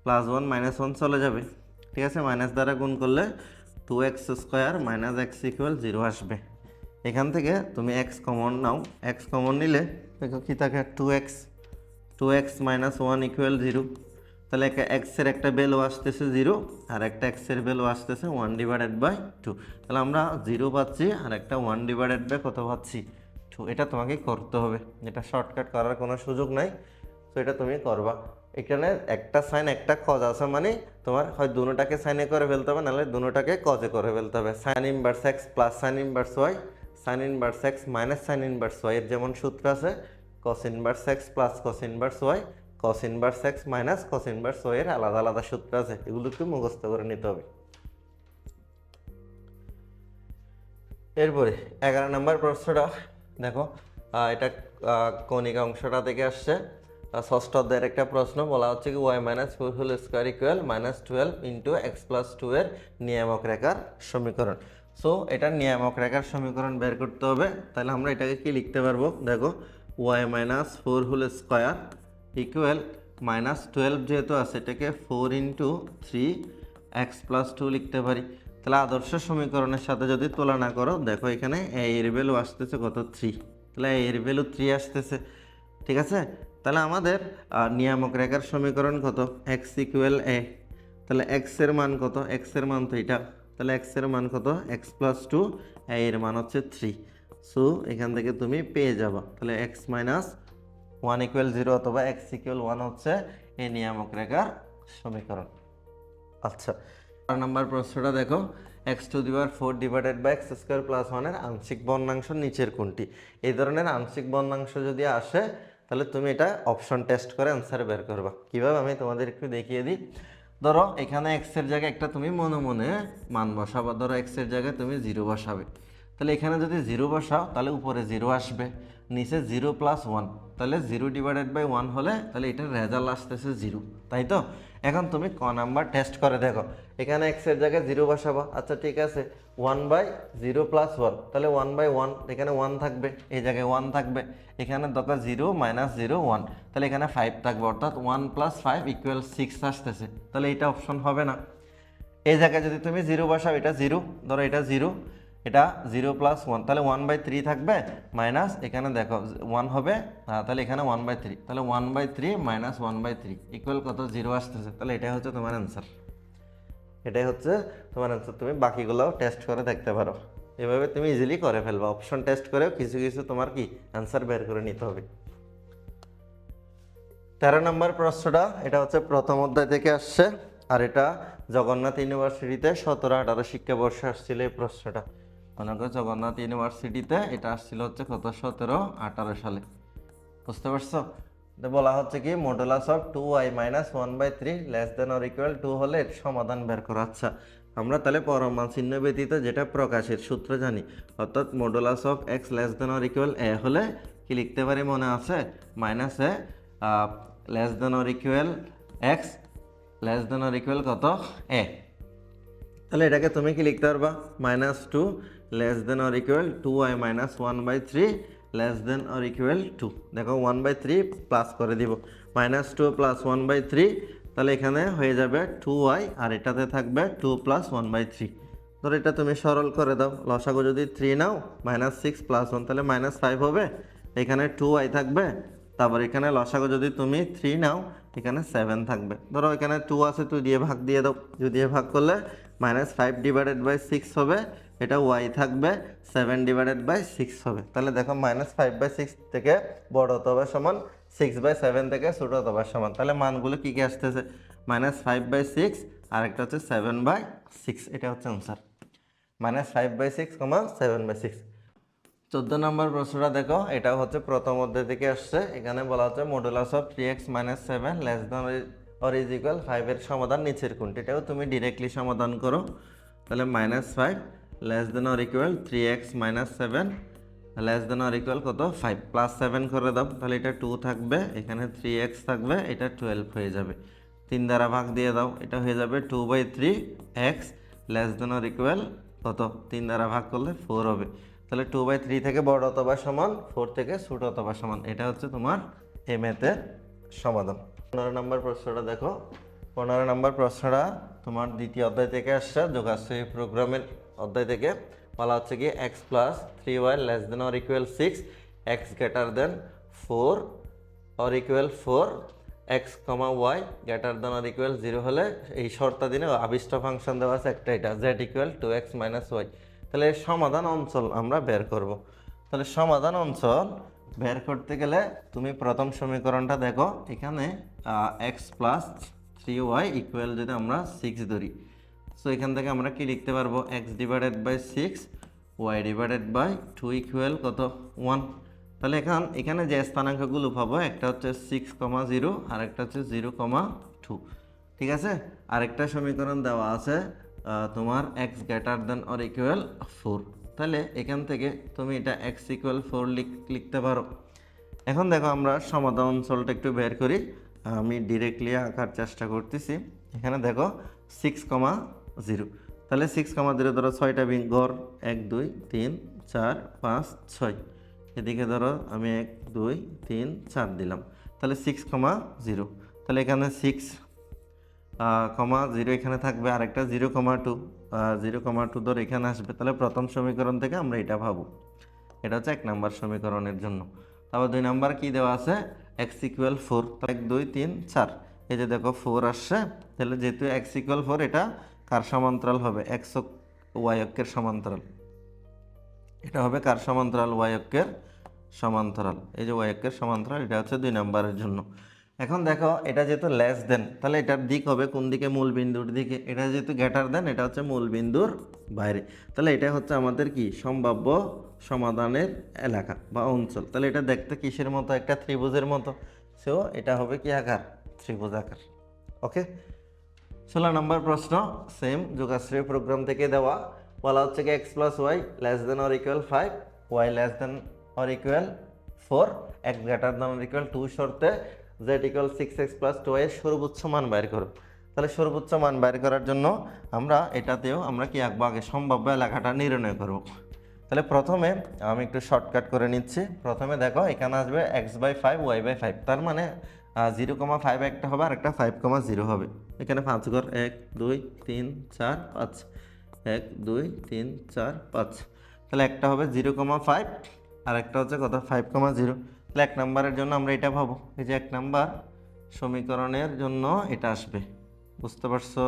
+1 -1 চলে যাবে, ঠিক আছে। মাইনাস দ্বারা গুণ করলে 2x square minus x equal 0 আসবে। এখান থেকে তুমি এক্স কমন নাও, এক্স কমন নিলে দেখো কী থাকে, 2x মাইনাস 1 ইকুয়াল 0। তাহলে এক্সের একটা ভ্যালু আসতেছে 0 আর একটা এক্সের ভ্যালু আসতেছে 1/2। তাহলে আমরা 0 পাচ্ছি আর একটা 1/2 কত পাচ্ছি, 2। এটা তোমাকে করতে হবে, এটা শর্টকাট করার কোনো সুযোগ নাই। তো এটা তুমি করবা। এখানে একটা সাইন একটা কজ আছে, মানে তোমার হয় দুটোটাকে সাইনে করে ফেলতে হবে, নাহলে দুটোটাকে কজে করে ফেলতে হবে। Sine inverse x plus sine inverse y, sine inverse x minus sine inverse y এর যেমন সূত্র আছে, cos inverse x plus cos inverse y, cos inverse x minus cos inverse y এর আলাদা আলাদা সূত্র আছে, এগুলো একটু মুখস্থ করে নিতে হবে। এরপরে 11 নম্বর প্রশ্নটা দেখো, এটা কণিকা অংশটা থেকে আসছে। ষষ্ঠ অধ্যায়ের একটা প্রশ্ন, বলা হচ্ছে কি y minus 4 whole square equal -12 into x plus 2 এর নিয়ামক রেখার সমীকরণ। সো এটার নিয়ামক রেখার সমীকরণ বের করতে হবে। তাহলে আমরা এটাকে কি লিখতে পারবো, দেখো y minus 4 whole square equal -12 যেহেতু আছে, এটাকে 4 ইন্টু 3 এক্স প্লাস 2 লিখতে পারি। তাহলে আদর্শ সমীকরণের সাথে যদি তুলনা করো, দেখো এখানে a এর ভ্যালু আসতেছে কত, 3, তাহলে a এর ভ্যালু 3 আসতেছে, ঠিক আছে। তাহলে আমাদের নিয়ামক রেখার সমীকরণ কত, এক্স ইকুয়াল এ, তাহলে এক্স এর মান কত, এক্স এর মান তো এটা, তাহলে এক্স এর মান কত, এক্স প্লাস 2, এ এর মান হচ্ছে 3। সো এখান থেকে তুমি পেয়ে যাবা, তাহলে এক্স মাইনাস 1 ইকুয়াল 0 অথবা এক্স ইকুয়াল 1 হচ্ছে এই নিয়ামক রেখার সমীকরণ। আচ্ছা, 4 নম্বর প্রশ্নটা দেখো, x⁴ divided by x square plus 1 এর আংশিক ভগ্নাংশ নিচের কোনটি। এই ধরনের আংশিক ভগ্নাংশ যদি আসে, তাহলে তুমি এটা অপশন টেস্ট করে অ্যান্সার বের করবা। কীভাবে আমি তোমাদের একটু দেখিয়ে দিই। ধরো এখানে এক্সের জায়গায় একটা তুমি মনে মনে মান বসাবা, ধরো এক্সের জায়গায় তুমি 0 বসাবে। তাহলে এখানে যদি 0 বসাও তাহলে উপরে 0 আসবে, নিচে 0 প্লাস 1, তাহলে 0 ডিভাইডেড বাই 1 হলে তাহলে এটার রেজাল্ট আসতেছে 0, তাই তো। এখন তুমি ক নাম্বার টেস্ট করে দেখো, এখানে এক্সের জায়গায় 0 বসাবা, আচ্ছা ঠিক আছে, 1/0 প্লাস 1, তাহলে 1/1, এখানে 1 থাকবে, এই জায়গায় 1 থাকবে, এখানে দরকার 0 মাইনাস 0 1, তাহলে এখানে 5 থাকবে, অর্থাৎ 1 প্লাস 5 ইকুয়াল 6 আসতেছে, তাহলে এটা অপশন হবে না। এই জায়গায় যদি তুমি 0 বসাও, এটা 0, ধরো এটা 0, এটা 0 প্লাস 1, তাহলে 1/3 থাকবে, মাইনাস এখানে দেখো 1 হবে, তাহলে এখানে 1/3, তাহলে 1/3 মাইনাস 1/3 ইকুয়াল কত, 0 আসতেছে, তাহলে এটা হচ্ছে তোমার অ্যান্সার। এটাই হচ্ছে তোমার অ্যান্সার। তুমি বাকিগুলোও টেস্ট করে দেখতে পারো, এভাবে তুমি ইজিলি করে ফেলবা। অপশন টেস্ট করেও কিছু কিছু তোমার কি অ্যান্সার বের করে নিতে হবে। 13 নম্বর প্রশ্নটা, এটা হচ্ছে প্রথম অধ্যায় থেকে আসছে, আর এটা জগন্নাথ ইউনিভার্সিটিতে 17-18 শিক্ষাবর্ষে আসছিল এই প্রশ্নটা। মনে করো জগন্নাথ ইউনিভার্সিটিতে এটা আসছিল হচ্ছে কত, 17-18 সালে। বুঝতে পারছো? বলা হচ্ছে কি modulus of 2y - 1/3 less than or equal 2 হলে এর সমাধান বের করা। আচ্ছা, আমরা তাহলে পরমাণু চিহ্ন ব্যতীত যেটা প্রকাশের সূত্র জানি, অর্থাৎ modulus of x less than or equal a হলে কি লিখতে পারি মনে আছে, minus a less than or equal x less than or equal কত, এ। তাহলে এটাকে তুমি কি লিখতে পারবা, -2 less than or equal 2y - 1/3 less than or equal 2। দেখো 1/3 প্লাস করে দিব, -2 + 1/3, তাহলে এখানে হয়ে যাবে 2y, আর এটাতে থাকবে 2 + 1/3। ধরো এটা তুমি সরল করে দাও, লসাগু যদি 3 নাও, -6 + 1 তাহলে -5 হবে, এখানে 2y থাকবে। তারপর এখানে লসাগু যদি তুমি 3 নাও, এখানে 7 থাকবে। ধরো এখানে 2 আছে, 2 দিয়ে ভাগ দিয়ে দাও, 2 দিয়ে ভাগ করলে -5/6 হবে, এটা y থাকবে, 7/6 হবে। তাহলে দেখো -5/6 থেকে বড় হতে হবে সমান 6/7 থেকে ছোট হতে হবে সমান। তাহলে মানগুলো কি কি আসতেছে, -5/6 আর একটা হচ্ছে 7/6, এটা হচ্ছে আনসার, -5/6, 7/6। 14 নম্বর প্রশ্নটা দেখো, এটা হচ্ছে প্রথম অধ্যায় থেকে আসছে। এখানে বলা হচ্ছে modulus of 3x - 7 less than or is equal 5 এর সমাধান নিচের কোনটি। এটাও তুমি ডিরেক্টলি সমাধান করো। তাহলে -5 less than or equal 3x - 7 less than or equal কত, 5, +7 করে দাও, তাহলে এটা 2 থাকবে, এখানে 3x থাকবে, এটা 12 হয়ে যাবে। 3 দ্বারা ভাগ দিয়ে দাও, এটা হয়ে যাবে 2/3 x less than or equal কত, 3 দ্বারা ভাগ করলে 4 হবে। তাহলে 2/3 থেকে বড় অথবা সমান, 4 থেকে ছোট অথবা সমান, এটা হচ্ছে তোমার এ ম্যাথের সমাধান। 15 নম্বর প্রশ্নটা দেখো, 15 নম্বর প্রশ্নটা তোমার দ্বিতীয় অধ্যায় থেকে আসছে, যোগাশ্রয়ী প্রোগ্রামের অধ্যায় থেকে। বলা হচ্ছে কি x + 3y less than or equal 6, x greater than 4 or equal 4, x, y greater than or equal 0 হলে এই শর্তাধীনে আবিষ্ট ফাংশন দেওয়া আছে একটা, এটা z = 2x - y। তাহলে সমাধান অঞ্চল আমরা বের করব। তাহলে সমাধান অঞ্চল বের করতে গেলে তুমি প্রথম সমীকরণটা দেখো, এখানে x + 3y ইকুয়াল যদি আমরা 6 ধরি, সো এখান থেকে আমরা কি লিখতে পারবো, x/6 y/2 ইকুয়াল কত, 1। তাহলে এখানে যে স্থানাঙ্কগুলো পাবো, একটা হচ্ছে 6,0 আর একটা হচ্ছে 0,2, ঠিক আছে। আরেকটা সমীকরণ দেওয়া আছে তোমার x greater than or equal 4। তাহলে এখান থেকে তুমি এটা x = 4 লিখতে পারো। এখন দেখো আমরা সমাধান অঞ্চলটা একটু বের করি, আমি ডিরেক্টলি আঁকার চেষ্টা করতেছি। এখানে দেখো 6,0, তাহলে 6,0 ধরো 6টা গড়, 1 2 3 4 5 6, এদিকে ধরো আমি 1 2 3 4 দিলাম, তাহলে 6,0। তাহলে এখানে 6,0 এখানে থাকবে, আর একটা 0,2 ধর এখানে আসবে। তাহলে প্রথম সমীকরণ থেকে আমরা এটা ভাবো, এটা হচ্ছে 1 নম্বর সমীকরণের জন্য। তারপর 2 নম্বর কি দেওয়া আছে, x = 4, 1 2 3 4, এই যে দেখো 4 আসছে। তাহলে যেহেতু x = 4, এটা কার সমান্তরাল হবে, x y অক্ষের সমান্তরাল। এটা হবে কার সমান্তরাল, y অক্ষের সমান্তরাল। এই যে y অক্ষের সমান্তরাল, এটা হচ্ছে 2 নম্বরের জন্য। এখন দেখো এটা যেহেতু লেস দেন, তাহলে এটার দিক হবে কোন দিকে, মূল বিন্দুর দিকে। এটা যেহেতু গ্রেটার দেন, এটা হচ্ছে মূল বিন্দুর বাইরে। তাহলে এটা হচ্ছে আমাদের কি সম্ভাব্য সমাধানের এলাকা বা অঞ্চল। তাহলে এটা দেখতে কিসের মতো, একটা ত্রিভুজের মতো। সো এটা হবে কি আকার, ত্রিভুজ আকার। ওকে, 16 নম্বর প্রশ্ন, সেম যোগাশ্রয় প্রোগ্রাম থেকে দেওয়া। বলা হচ্ছে কি x + y less than or equal 5, y less than or equal 4, x greater than or equal 2 শর্তে z = 6x + 2y এর সর্বোচ্চ মান বের করো। তাহলে সর্বোচ্চ মান বের করার জন্য আমরা এটাতেও আমরা কি আঁকবো, আগে সম্ভাব্য এলাকাটা নির্ণয় করব। তাহলে প্রথমে আমি একটু শর্টকাট করে নিচ্ছি। প্রথমে দেখো এখানে আসবে x/5 y/5, তার মানে 0,5 একটা হবে, আর একটা 5,0 হবে। এখানে 5 ঘর, 1 2 3 4 5, 1 2 3 4 5। তাহলে একটা হবে 0,5, আর একটা হচ্ছে কত, 5,0। তাহলে 1 নম্বরের জন্য আমরা এটা পাবো, এই যে 1 নম্বর সমীকরণের জন্য এটা আসবে। বুঝতে পারছো?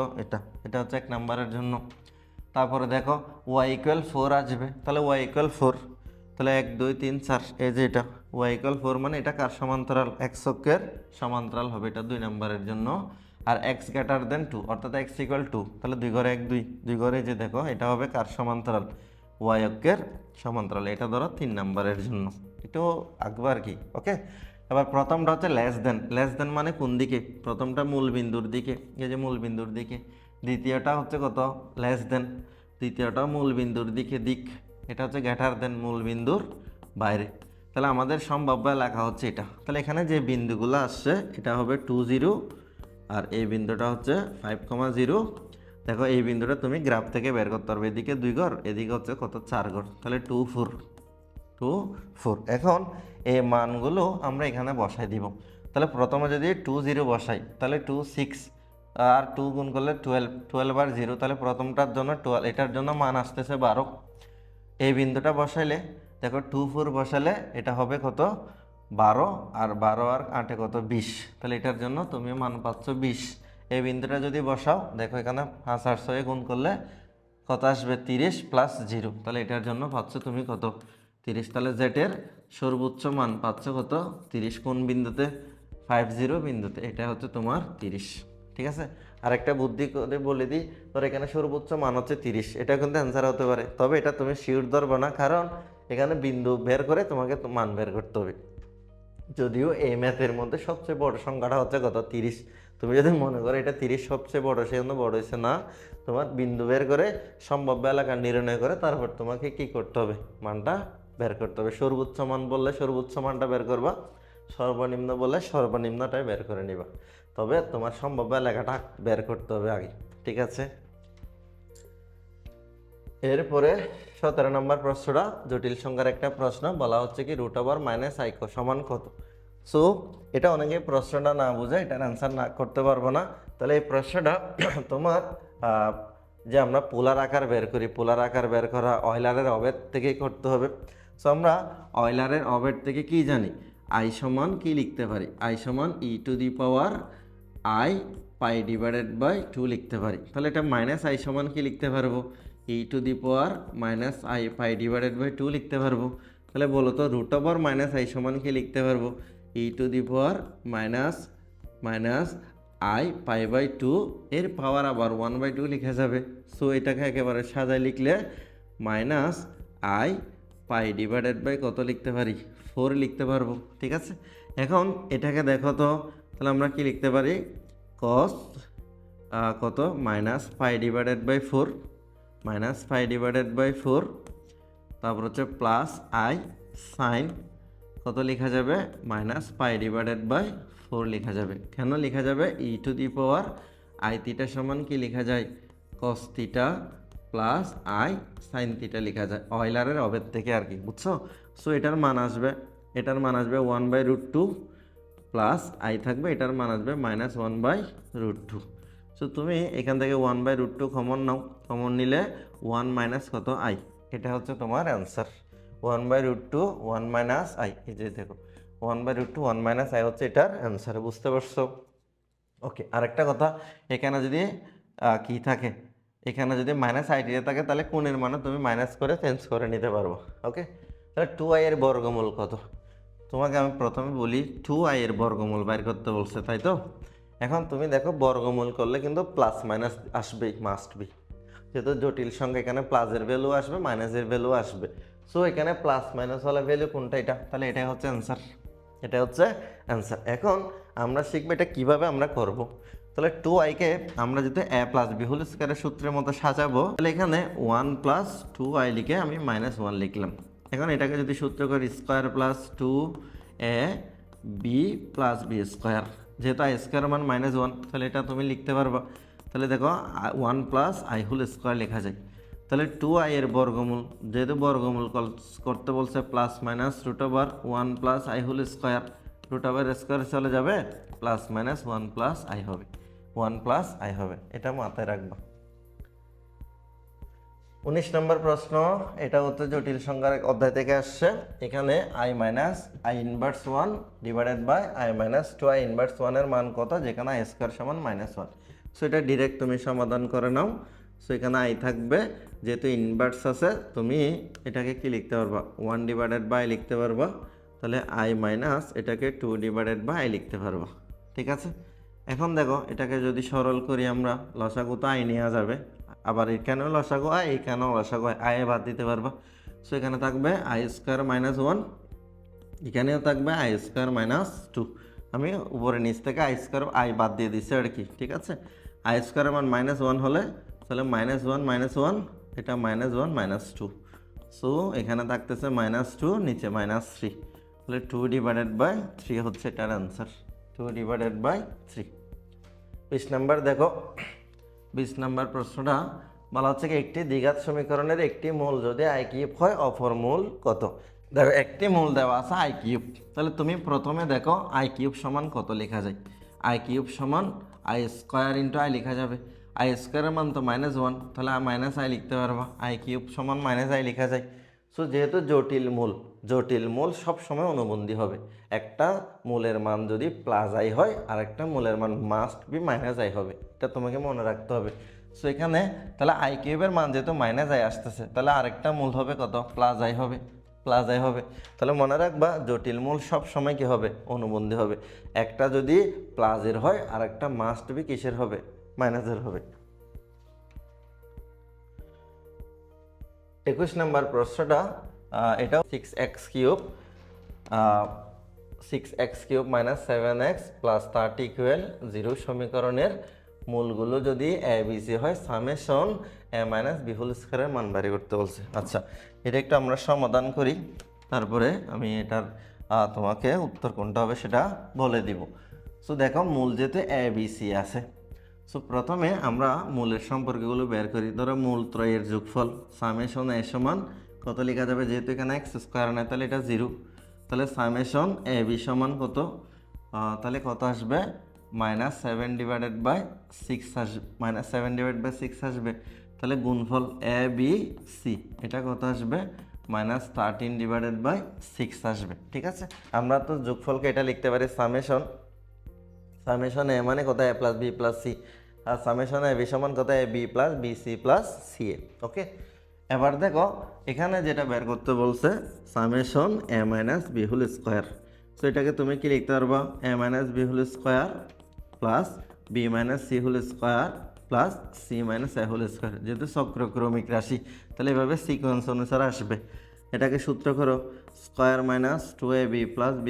এটা হচ্ছে 1 নাম্বারের জন্য। তারপরে দেখো y ইকুয়াল 4 আসবে, তাহলে y ইকুয়াল 4, তাহলে 1 2 3 4, এই যে এটা y ইকুয়াল 4 মানে এটা কার সমান্তরাল? x অক্ষের সমান্তরাল হবে, এটা 2 নাম্বারের জন্য। আর x গ্রেটার দেন 2 অর্থাৎ x ইকুয়াল 2, তাহলে 2 ঘরে 1 2, 2 ঘরে যে দেখো এটা হবে কার সমান্তরাল? y অক্ষের সমান্তরাল, এটা ধরো 3 নাম্বারের জন্য। এটাও আঁকবো আর কি, ওকে। এবার প্রথমটা হচ্ছে লেস দেন মানে কোন দিকে? প্রথমটা মূল বিন্দুর দিকে, এই যে মূল বিন্দুর দিকে। দ্বিতীয়টা হচ্ছে কত? Less than. তৃতীয়টা মূল বিন্দুর দিকে দিক, এটা হচ্ছে গ্রেটার দেন মূল বিন্দুর বাইরে। তাহলে আমাদের সম্ভাব্য লেখা হচ্ছে এটা। তাহলে এখানে যে বিন্দুগুলো আসছে এটা হবে 2 0, আর এই বিন্দুটা হচ্ছে 5,0। দেখো এই বিন্দুটা তুমি গ্রাফ থেকে বের করতে পারবে, এদিকে 2 ঘর, এদিকে হচ্ছে কত? 4 ঘর, তাহলে 2 4 2 4। এখন এই মানগুলো আমরা এখানে বসাই দিব। তাহলে প্রথমে যদি 2 0 বসাই, তাহলে 2 6, আর 2 গুণ করলে 12, 12 আর 0, তাহলে প্রথমটার জন্য 12, এটার জন্য মান আসতেছে 12। এই বিন্দুটা বসাইলে দেখো 2 4 বসালে এটা হবে কত? 12, আর 12 আর 8 কত? 20, তাহলে এটার জন্য তুমি মান পাচ্ছ 20। এই বিন্দুটা যদি বসাও, দেখো এখানে 5 আর 6 গুণ করলে কত আসবে? 30 প্লাস 0, তাহলে এটার জন্য পাচ্ছ তুমি কত? 30। তাহলে জেটের সর্বোচ্চ মান পাচ্ছ কত? 30। কোন বিন্দুতে? 50 বিন্দুতে, এটা হচ্ছে তোমার 30। ঠিক আছে। আর একটা বুদ্ধি করে বলে দিই, তোর এখানে সর্বোচ্চ মান হচ্ছে 30, এটা কিন্তু অ্যান্সার হতে পারে, তবে এটা তুমি শিওর ধরবে না, কারণ এখানে বিন্দু বের করে তোমাকে মান বের করতে হবে। যদিও এই ম্যাথের মধ্যে সবচেয়ে বড় সংখ্যাটা হচ্ছে কত? 30। তুমি যদি মনে করো এটা 30 সবচেয়ে বড়, সেজন্য বড় হয়েছে না, তোমার বিন্দু বের করে সম্ভাব্য এলাকা নির্ণয় করে তারপর তোমাকে কি করতে হবে? মানটা বের করতে হবে। সর্বোচ্চ মান বললে সর্বোচ্চ মানটা বের করবা, সর্বনিম্ন বললে সর্বনিম্নটাই বের করে নিবা, তবে তোমার সম্ভাব্য এলাকাটা বের করতে হবে আগে। ঠিক আছে। এরপরে 17 নম্বর প্রশ্নটা জটিল সংখ্যার একটা প্রশ্ন, বলা হচ্ছে কি √- i সমান কত? সো এটা অনেকে প্রশ্নটা না বুঝে এটার অ্যান্সার না করতে পারবো না। তাহলে এই প্রশ্নটা তোমার যে আমরা পোলার আকার বের করি, পোলার আকার বের করা অয়লারের অবেদ থেকেই করতে হবে। সো আমরা অয়লারের অবেদ থেকে কি জানি? আই সমান কি লিখতে পারি? আই সমান e⁻i π/2 লিখতে পারি। তাহলে এটা -i সমান কি লিখতে পারবো? e⁻i π/2 লিখতে পারবো। তাহলে বলো তো √-i সমান কি লিখতে পারবো? e⁻i π/2 এর পাওয়ার আবার 1/2 লিখা যাবে। সো এটাকে একেবারে সাজায় লিখলে -i π/2 কত লিখতে পারি? 4 লিখতে পারবো। ঠিক আছে। এখন এটাকে দেখো তো, তাহলে আমরা কি লিখতে পারি? cos কত? -π/4, -π/4, তারপর হচ্ছে প্লাস i সাইন কত লেখা যাবে? -π/4 লেখা যাবে। কেন লেখা যাবে? e⁻i সমান কি লেখা যায়? cos θ প্লাস i সাইন θ লেখা যায়, অয়লারের অবেদ থেকে আর কি, বুঝছো? সো এটার মান আসবে 1/√2 প্লাস i থাকবে, এটার মান আসবে -1/√2। সো তুমি এখান থেকে 1/√2 কমন নাও, কমন নিলে 1 - কত? i, এটা হচ্ছে তোমার অ্যান্সার। 1/√2 1 - i, এই যে দেখো 1/√2 1 - i হচ্ছে এটার অ্যান্সার। বুঝতে পারছো? ওকে। আরেকটা কথা, এখানে যদি কি থাকে, এখানে যদি -i থাকে, তাহলে কোণের মানে তুমি মাইনাস করে চেঞ্জ করে নিতে পারবো। ওকে। তাহলে 2i এর বর্গমূল কত? তোমাকে আমি প্রথমে বলি 2i এর বর্গমূল বাইর করতে বলছে, তাই তো? এখন তুমি দেখো বর্গমূল করলে কিন্তু প্লাস মাইনাস আসবেই, মাস্ট বি। যেহেতু জটিল সংখ্যা, এখানে প্লাসের ভ্যালু আসবে, মাইনাসের ভ্যালু আসবে। সো এখানে প্লাস মাইনাস হলে ভ্যালু কোনটা? এটা, তাহলে এটাই হচ্ছে অ্যান্সার, এটা হচ্ছে অ্যান্সার। এখন আমরা শিখবো এটা কিভাবে আমরা করব। তাহলে 2i কে আমরা যদি a + b হোল স্কয়ারের সূত্রের মতো সাজাবো, তাহলে এখানে 1 + 2i লিখে আমি -1 লিখলাম। এখন এটাকে যদি সূত্র করি square plus 2ab + b square, যেহেতু i স্কয়ার মান -1, তাহলে এটা তুমি লিখতে পারবা। তাহলে দেখো 1 + i হোল স্কয়ার লেখা যায়। তাহলে 2i এর বর্গমূল, যেহেতু বর্গমূল করতে বলছে plus minus √1 + i whole square, √square চলে যাবে, প্লাস মাইনাস 1 + i হবে, 1 + i হবে, এটা মাথায় রাখবা। 19 নম্বর প্রশ্ন, এটা হচ্ছে জটিল সংখ্যার অধ্যায় থেকে আসছে। এখানে i - i inverse 1 / i - 2i inverse 1 এর মান কত, যেখানে i স্কয়ার সমান -1। সো এটা ডিরেক্ট তুমি সমাধান করে নাও। সো এখানে আই থাকবে, যেহেতু ইনভার্স আছে তুমি এটাকে কি লিখতে পারবা 1/i লিখতে পারবা। তাহলে আই মাইনাস এটাকে 2/i লিখতে পারবা। ঠিক আছে, এখন দেখো এটাকে যদি সরল করি আমরা, লসাগু তো আই নেওয়া যাবে, আবার এখানেও লসাগু আই, এখানেও লসাগু আই, আয়ে বাদ দিতে পারবা। সো এখানে থাকবে i² - 1, এখানেও থাকবে i² - 2। আমি উপরে নিচ থেকে আই বাদ দিয়ে দিচ্ছি আর কি। ঠিক আছে, i² মান -1 হলে তাহলে -1 এটা -1 -2। সো এখানে থাকতেছে -2, নিচে -3, তাহলে 2/3 হচ্ছে এটার অ্যান্সার, 2/3। 20 নাম্বার দেখো, 20 নাম্বার প্রশ্নটা বলা হচ্ছে কি একটি দ্বিঘাত সমীকরণের একটি মূল যদি i³ হয় অপর মূল কত। দেখো একটি মূল দেওয়া আছে i³, তাহলে তুমি প্রথমে দেখো i³ সমান কত লেখা যায়। i³ সমান i² × i লেখা যাবে। i² এর মান তো -1, তাহলে -i লিখতে পারবা। i³ সমান -i লেখা যায়। সো যেহেতু জটিল মূল সবসময় অনুবন্ধী হবে। একটা মূলের মান যদি +i হয় আর একটা মূলের মান মাস্ট বি -i হবে, এটা তোমাকে মনে রাখতে হবে। সো এখানে তাহলে i³ এর মান যেহেতু -i আসতেছে, তাহলে আরেকটা মূল হবে কত, +i হবে, তাহলে মনে রাখবা জটিল মূল সব সময় কি হবে, অনুবন্ধী হবে। একটা যদি প্লাসের হয় আর একটা মাস্ট বি কিসের হবে, মাইনাসের হবে। 21 নম্বর প্রশ্নটা এটাও 6x³ 6x³ - 7x + 30 = 0 সমীকরণের মূলগুলো যদি a b c হয় সামেশন a - b² এর মান বের করতে বলছে। আচ্ছা, এটা একটু আমরা সমাধান করি, তারপরে আমি এটার তোমাকে উত্তর কোনটা হবে সেটা বলে দিব। সো দেখো মূল যেহেতু a b c আছে, সো প্রথমে আমরা মূলের সম্পর্কগুলো বের করি। ধরো মূল ত্রয়ের যোগফল সামেশন a সমান কত লেখা যাবে, যেহেতু এখানে x² নেই তাহলে এটা 0, তাহলে সামেশন a b সমান কত, তাহলে কত আসবে -7/6 আসবে, -7/6 আসবে। তাহলে গুণফল a b c এটা কত আসবে, -13/6 আসবে। ঠিক আছে, আমরা তো যোগফলকে এটা লিখতে পারি সামেশন এ মানে কত a + b + c, R summation A B সমান কত a b + bc + ca। ওকে, এবার দেখো এখানে যেটা বের করতে বলছে সামেশন a - b²। সো এটাকে তুমি কি লিখতে পারবা, a - b² + b - c² + c - a², যেহেতু চক্রক্রমিক রাশি তাহলে এভাবে সিকোয়েন্স অনুসারে আসবে। এটাকে সূত্র করো স্কয়ার -2ab + b²,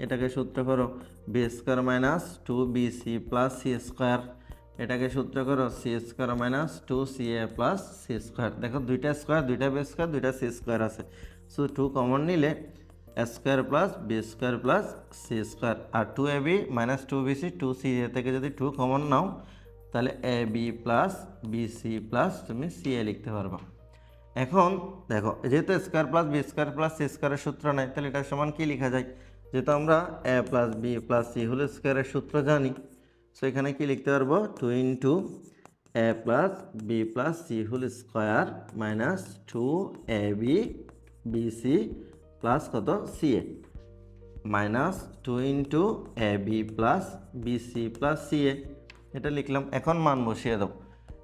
এটাকে সূত্র করো b² - 2bc + c², এটাকে সূত্র করো c² - 2ca + c²। দেখো দুইটা স্কোয়ার, দুইটা b² দুইটা c² আছে, সো 2 কমন নিলে a² + b² + c², আর 2ab - 2bc 2ca থেকে যদি 2 কমন নাও তাহলে ab + bc + তুমি ca লিখতে পারবা। এখন দেখো যেহেতু স্কয়ার + b² + c² এর সূত্র নাই, তাহলে এটার সমান কি লেখা যায়, যেহেতু আমরা a + b + c² এর সূত্র জানি, সো এখানে কি লিখতে পারবো 2 * a + b + c² - 2ab bc + কত ca, -2 * ab + bc + ca, এটা লিখলাম। এখন মান বসিয়ে দাও।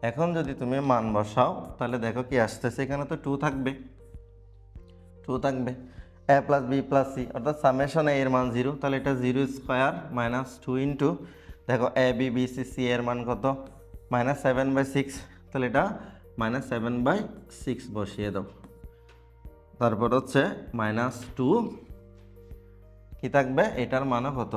এখন যদি তুমি মান বসাও তাহলে দেখো কি আসতেছে, এখানে তো 2 থাকবে a + b + c, অর্থাৎ সামেশন a এর মান 0, তাহলে এটা 0² - 2 দেখো a b b c c এর মান কত, -7/6, তাহলে এটা -7/6 বসিয়ে দাও। তারপর হচ্ছে -2 কি থাকবে, এটার মানও কত,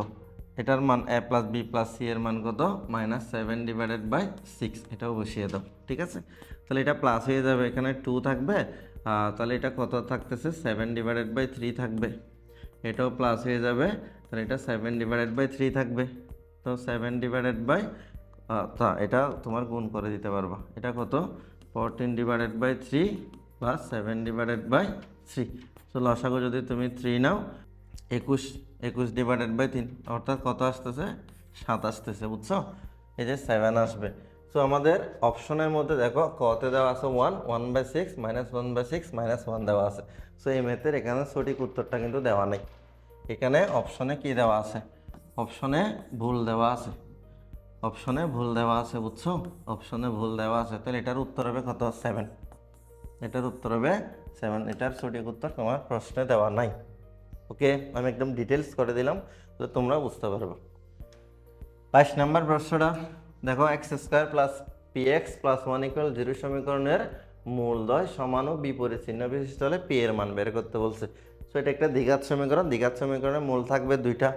এটার মান a + b + c এর মান কত, -7/6, এটাও বসিয়ে দাও। ঠিক আছে, তাহলে এটা প্লাস হয়ে যাবে, এখানে 2 থাকবে, তাহলে এটা কত থাকতেছে 7/3 থাকবে, এটাও প্লাস হয়ে যাবে, তাহলে এটা 7/3 থাকবে। তো 7/, এটা তোমার গুণ করে দিতে পারবা, এটা কত 14/3 + 7/3। তো লসাগু যদি তুমি 3 নাও 21/3, অর্থাৎ কত আসতেছে 7 আসতেছে, বুঝছো, এই যে 7 আসবে। সো আমাদের অপশনের মধ্যে দেখো কতে দেওয়া আছে 1, 1/6 -1/6 -1 দেওয়া আছে। সো এই ম্যাথের এখানে সঠিক উত্তরটা কিন্তু দেওয়া নেই, এখানে অপশনে কি দেওয়া আছে, অপশনে ভুল দেওয়া আছে, অপশনে ভুল দেওয়া আছে, বুঝছো? অপশনে ভুল দেওয়া আছে, তাহলে এটার উত্তর হবে কত? 7। এটার উত্তর হবে 7। এটার সঠিক উত্তর তোমার প্রশ্নে দেওয়া নাই। ওকে, আমি একদম ডিটেলস করে দিলাম তো তোমরা বুঝতে পারবে। 22 নম্বর প্রশ্নটা দেখো, x square plus P x plus 1 equal 0 সমীকরণের মূলদ্বয় সমান ও বিপরীত চিহ্ন বিশিষ্ট হলে পি এর মান বের করতে বলছে। সো এটা একটা দ্বিঘাত সমীকরণ, দ্বিঘাত সমীকরণের মূল থাকবে দুইটা।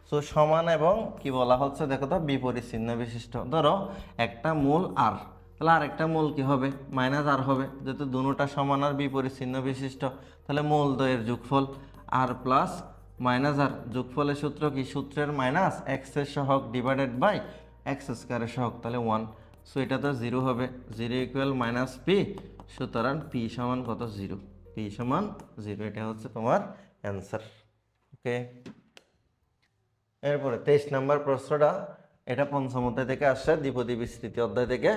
সো সমান এবং কি বলা হচ্ছে দেখো তো, বিপরীত চিহ্ন বিশিষ্ট। ধরো একটা মূল আর, তাহলে আর একটা মূল কি হবে? মাইনাস আর হবে, যেহেতু দুটোটা সমান আর বিপরীত চিহ্ন বিশিষ্ট। তাহলে মূলদ্বয়ের যোগফল আর প্লাস মাইনাস আর, যোগফলের সূত্র কি? সূত্রের মাইনাস এক্সের সহগ ডিভাইডেড বাই এক্স স্কোয়ারের সহগ, তাহলে 1। সো এটা তো 0 হবে, 0 ইকুয়াল মাইনাস পি, সুতরাং পি সমান কত? 0। পি সমান 0, এটা হচ্ছে তোমার অ্যান্সার। ওকে, এরপরে 23 নম্বর প্রশ্নটা, এটা পঞ্চম অধ্যায় থেকে আসছে, দ্বিপদী বিস্তৃতি অধ্যায় থেকে।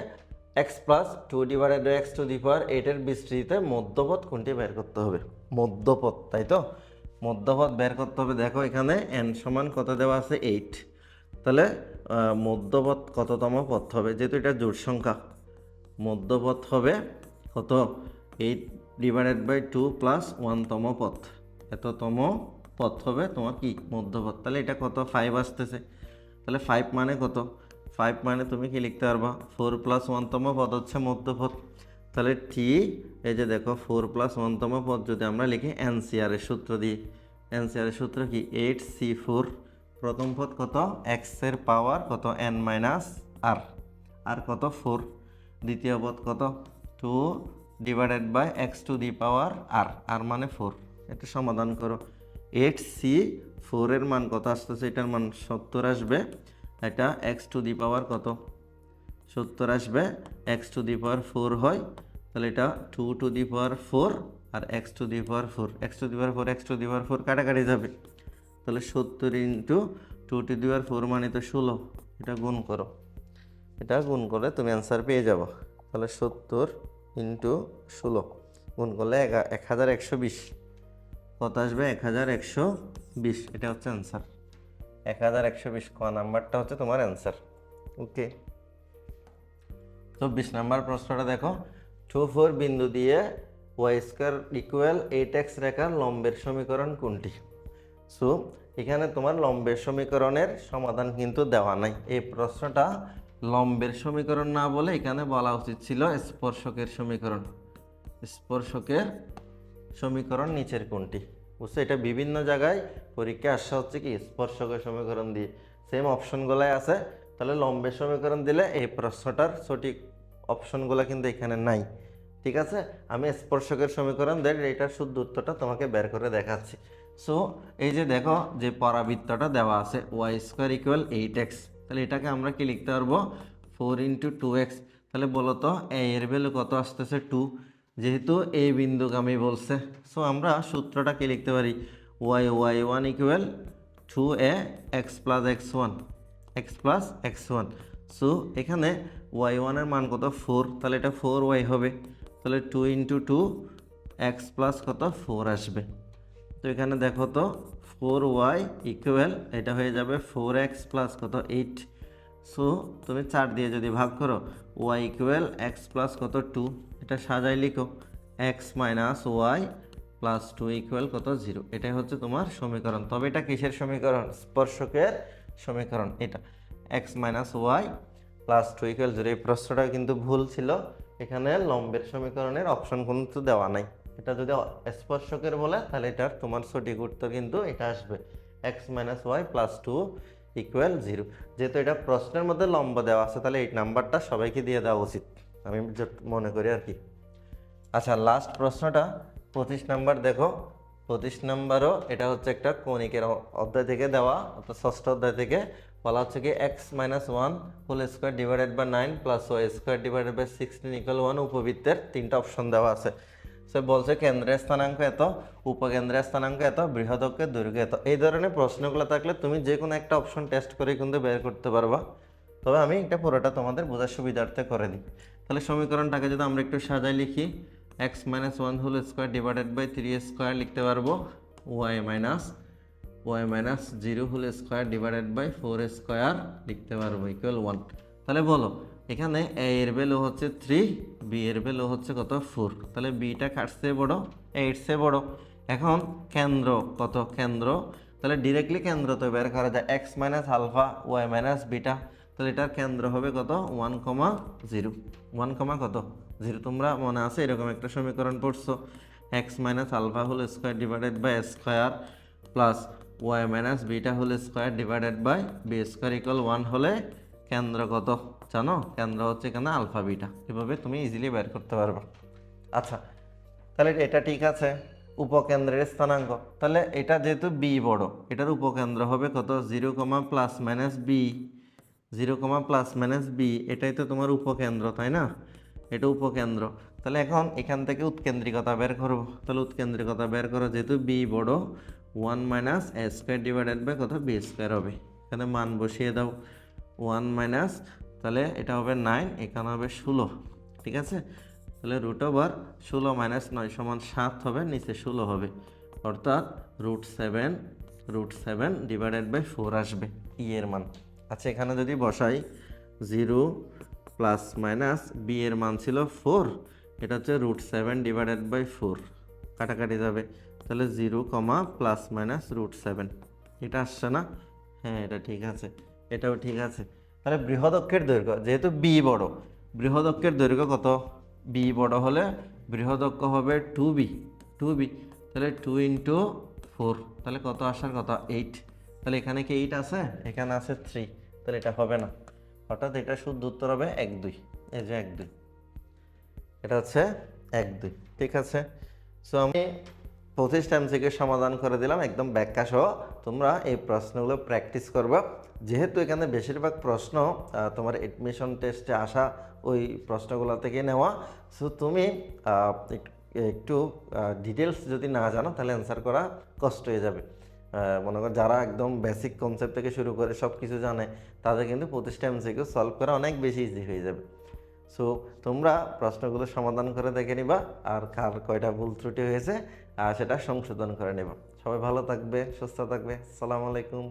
X plus 2 divided by x to the power 8 এর বিস্তৃতিতে মধ্যপদ কোনটি বের করতে হবে? মধ্যপদ, তাই তো? মধ্যপদ বের করতে হবে। দেখো এখানে n সমান কত দেওয়া আছে? 8। তাহলে মধ্যপদ কততম পদ হবে? যেহেতু এটা জোড় সংখ্যা, মধ্যপদ হবে কত? 8 ডিভাইডেড বাই 2 প্লাস 1তম পদ, এততম পদ হবে তোমার কি? মধ্যপদ। তাহলে এটা কত? 5 আসতেছে। তাহলে 5 মানে কত? 5 মানে তুমি কি লিখতে পারবা? 4 প্লাস 1তম পদ হচ্ছে মধ্যপদ। তাহলে এই যে দেখো 4 প্লাস 1তম পদ যদি আমরা লিখি এনসিআর এর সূত্র দিই, এনসিআর এর সূত্র কি? 8c4, প্রথম পদ কত? এক্স এর পাওয়ার কত? n মাইনাস আর, আর কত? 4। দ্বিতীয় পদ কত? 2 divided by x to the power r, r মানে 4। এটা সমাধান করো। 8c4 এর মান কত আসতেছে? এটার মান 70 আসবে। এটা এক্স টু দি পাওয়ার কত? 70 আসবে। এক্স টু দি পাওয়ার 4 হয়, তাহলে এটা 2 টু দি পাওয়ার 4 আর x to the power 4, x to the power 4 x to the power 4 কাটাকাটি যাবে। তাহলে 70 ইন্টু 2 টু দি পাওয়ার 4 মানে তো 16। এটা গুণ করো, এটা গুণ করলে তুমি অ্যান্সার পেয়ে যাবো। তাহলে 70 ইন্টু 16 গুণ করলে 1120 কত আসবে? 1120। এটা হচ্ছে অ্যান্সার, 1120। ক নাম্বারটা হচ্ছে তোমার অ্যান্সার। ওকে, 24 নাম্বার প্রশ্নটা দেখো, 2-4 বিন্দু দিয়ে ওয়াই স্কোয়ার ইকুয়াল 8x রেখার লম্বের সমীকরণ কোনটি? সো এখানে তোমার লম্বের সমীকরণের সমাধান কিন্তু দেওয়া নাই। এই প্রশ্নটা লম্বের সমীকরণ না বলে এখানে বলা উচিত ছিল স্পর্শকের সমীকরণ। স্পর্শকের সমীকরণ নিচের কোনটি? বুঝছো, এটা বিভিন্ন জায়গায় পরীক্ষা আসা হচ্ছে কি? স্পর্শকের সমীকরণ দিয়ে সেম অপশনগুলাই আছে। তাহলে লম্বের সমীকরণ দিলে এই প্রশ্নটার সঠিক অপশনগুলো কিন্তু এখানে নাই। ঠিক আছে, আমি স্পর্শকের সমীকরণ দেন এটার শুদ্ধ উত্তরটা তোমাকে বের করে দেখাচ্ছি। সো এই যে দেখো যে পরাবৃত্তটা দেওয়া আছে ওয়াই স্কোয়ার ইকুয়াল 8x, তাহলে এটাকে আমরা কি লিখতে পারবো? 4 ইন্টু 2x। তাহলে বলো তো এ এর ভ্যালু কত আসতেছে? 2, যেহেতু এ বিন্দুগামী বলছে। সো আমরা সূত্রটা কি লিখতে পারি? y1 equal 2a x plus x1, x plus x1। So এখানে y1 এর মান কত? 4, তাহলে এটা 4y হবে। তাহলে 2 ইন্টু 2 x প্লাস কত? 4 আসবে। তো এখানে দেখো তো 4y ইকুয়াল এটা হয়ে যাবে 4x প্লাস কত? 8। সো তুমি 4 দিয়ে যদি ভাগ করো, y ইকুয়াল x প্লাস কত? 2। এটা সাজাই লিখো, x minus y plus 2 equal কত? 0। এটাই হচ্ছে তোমার সমীকরণ। তবে এটা কিসের সমীকরণ? স্পর্শকের সমীকরণ। এটা x minus y plus 2 equal 0। এই প্রশ্নটা কিন্তু ভুল ছিল, এখানে লম্বের সমীকরণের অপশন কিন্তু দেওয়া নাই। এটা যদি স্পর্শকের বলে তাহলে এটার তোমার সঠিক উত্তর কিন্তু এটা আসবে, x minus y plus 2 equal 0। যেহেতু এটা প্রশ্নের মধ্যে লম্ব দেওয়া আছে, তাহলে এই নাম্বারটা সবাইকে দিয়ে দেওয়া উচিত, আমি মনে করি আর কি। আচ্ছা, লাস্ট প্রশ্নটা 25 নাম্বার দেখো। 25 নাম্বারও এটা হচ্ছে একটা কৌণিকের অধ্যায় থেকে দেওয়া, অর্থাৎ ষষ্ঠ অধ্যায় থেকে বলা হচ্ছে কি x minus 1 whole square divided by 9 plus y square divided by 16 equal 1 উপবৃত্তের 3টা অপশন দেওয়া আছে। সে বলছে কেন্দ্রের স্থানাঙ্ক এত, উপকেন্দ্রের স্থানাঙ্ক এত, বৃহদকের দৈর্ঘ্য এত। এই ধরনের প্রশ্নগুলো থাকলে তুমি যে কোনো একটা অপশন টেস্ট করে কিন্তু বের করতে পারবা। তবে আমি এটা পুরোটা তোমাদের বোঝার সুবিধার্থে করে দিই। তাহলে সমীকরণটাকে যদি আমরা একটু সাজাই লিখি, x minus 1 whole square divided by 3 square লিখতে পারবো y minus y minus 0 whole square divided by 4 square লিখতে পারবো ইকুয়াল 1। তাহলে বলো এখানে এ এর ভ্যালু হচ্ছে 3, বি এর ভ্যালু হচ্ছে কত 4। তাহলে বিটা কার চেয়ে বড়, এর চেয়ে বড়। এখন কেন্দ্র কত, কেন্দ্র তাহলে ডিরেক্টলি কেন্দ্র তো বের করা যায় x minus alpha y minus beta. তাহলে এটার কেন্দ্র হবে কত 1,0, 1, কত 0। তোমরা মনে আছে এরকম একটা সমীকরণ পড়ছো, x minus alpha whole square divided by square plus y minus beta whole square divided by b square equal 1 হলে কেন্দ্র কত জানো, কেন্দ্র হচ্ছে এখানে আলফা বিটা। এভাবে তুমি ইজিলি বের করতে পারবে। আচ্ছা তাহলে এটা ঠিক আছে, উপকেন্দ্রের স্থানাঙ্ক। তাহলে এটা যেহেতু বি বড়, এটার উপকেন্দ্র হবে কত 0, plus minus b, 0, plus minus b, এটাই তো তোমার উপকেন্দ্র তাই না, এটা উপকেন্দ্র। তাহলে এখন এখান থেকে উৎকেন্দ্রিকতা বের করবো। তাহলে উৎকেন্দ্রিকতা বের করো, যেহেতু বি বড় 1 minus a square divided by কত বি স্কোয়ার হবে। এখানে মান বসিয়ে দাও 1 মাইনাস, তাহলে এটা হবে 9, এখানে হবে 16, ঠিক আছে। তাহলে রুট ওভার 16 মাইনাস 9 সমান 7 হবে, নিচে 16 হবে, অর্থাৎ √7 ডিভাইডেড বাই 4 আসবে ই এর মান। আচ্ছা এখানে যদি বসাই 0 প্লাস মাইনাস বি এর মান ছিল 4, এটা হচ্ছে √7 ডিভাইডেড বাই 4, কাটাকাটি যাবে। তাহলে 0, প্লাস মাইনাস √7, এটা আসছে না, হ্যাঁ এটা ঠিক আছে, এটাও ঠিক আছে। তাহলে বৃহদক্ষের দৈর্ঘ্য, যেহেতু বি বড়, বৃহদক্ষের দৈর্ঘ্য কত, বি বড় হলে বৃহদক্ষ হবে 2b, তাহলে 2 ইন্টু 4, তাহলে কত আসার কথা 8। তাহলে এখানে কি 8 আছে, এখানে আছে 3, তাহলে এটা হবে না, অর্থাৎ এটা শুদ্ধ উত্তর হবে 1, 2, এই যে 1, 2, এটা হচ্ছে 1, 2, ঠিক আছে। সো আমি 25 থেকে সমাধান করে দিলাম একদম ব্যাখ্যা সহ। তোমরা এই প্রশ্নগুলো প্র্যাকটিস করবা, যেহেতু এখানে বেশিরভাগ প্রশ্ন তোমার এডমিশন টেস্টে আসা ওই প্রশ্নগুলো থেকে নেওয়া। সো তুমি একটু ডিটেলস যদি না জানো তাহলে অ্যান্সার করা কষ্ট হয়ে যাবে। মনে করো যারা একদম বেসিক কনসেপ্ট থেকে শুরু করে সব কিছু জানে, তাদের কিন্তু 25 থেকে সলভ করা অনেক বেশি ইজি হয়ে যাবে। সো তোমরা প্রশ্নগুলো সমাধান করে দেখে নিবা, আর কার কয়টা ভুল ত্রুটি হয়েছে সেটা সংশোধন করে নেবা। সবাই ভালো থাকবে, সুস্থ থাকবে। আসসালামু আলাইকুম।